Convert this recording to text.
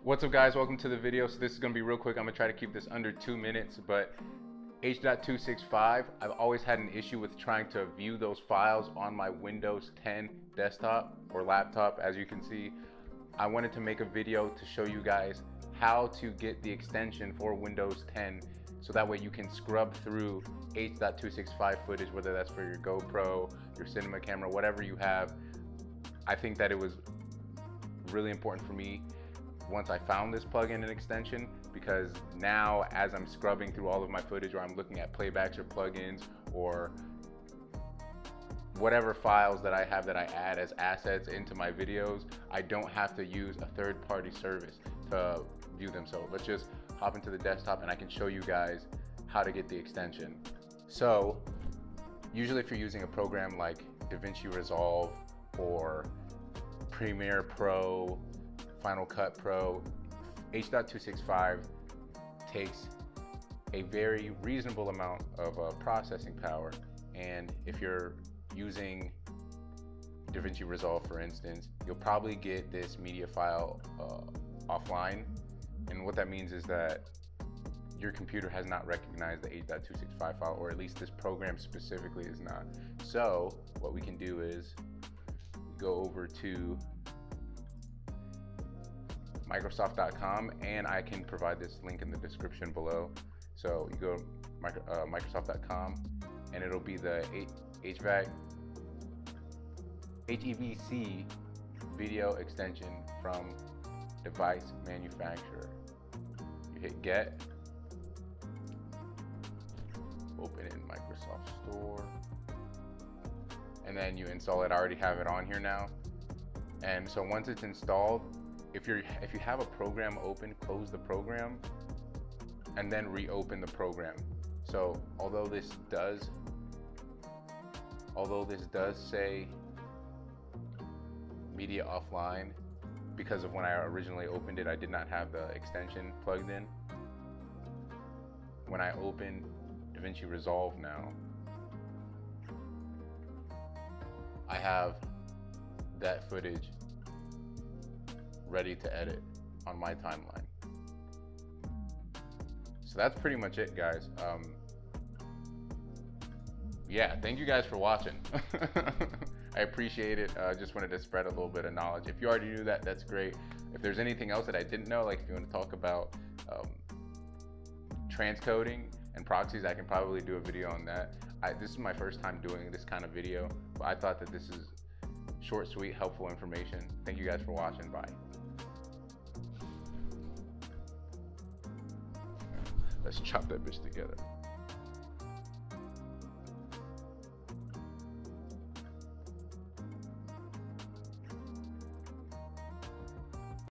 What's up guys, welcome to the video. So this is gonna be real quick. I'm gonna try to keep this under 2 minutes, but H.265, I've always had an issue with trying to view those files on my Windows 10 desktop or laptop. As you can see, I wanted to make a video to show you guys how to get the extension for Windows 10 so that way you can scrub through H.265 footage, whether that's for your GoPro, your cinema camera, whatever you have. I think that it was really important for me once I found this plugin and extension, because now as I'm scrubbing through all of my footage, or I'm looking at playbacks or plugins or whatever files that I have that I add as assets into my videos, I don't have to use a third-party service to view them. So let's just hop into the desktop and I can show you guys how to get the extension. So usually if you're using a program like DaVinci Resolve or Premiere Pro, Final Cut Pro, H.265 takes a very reasonable amount of processing power. And if you're using DaVinci Resolve, for instance, you'll probably get this media file offline. And what that means is that your computer has not recognized the H.265 file, or at least this program specifically is not. So what we can do is go over to Microsoft.com, and I can provide this link in the description below. So you go to Microsoft.com and it'll be the HEVC video extension from device manufacturer. You hit get, open it in Microsoft Store, and then you install it. I already have it on here now. And so once it's installed, if you have a program open, close the program and then reopen the program. So although this does say media offline, because of when I originally opened it, I did not have the extension plugged in. When I open DaVinci Resolve now, I have that footage ready to edit on my timeline. So that's pretty much it, guys. Yeah, thank you guys for watching. I appreciate it. Just wanted to spread a little bit of knowledge. If you already knew that, that's great. If there's anything else that I didn't know, like if you want to talk about transcoding and proxies, I can probably do a video on that. This is my first time doing this kind of video, but I thought that this is short, sweet, helpful information. Thank you guys for watching. Bye. Let's chop that bitch together.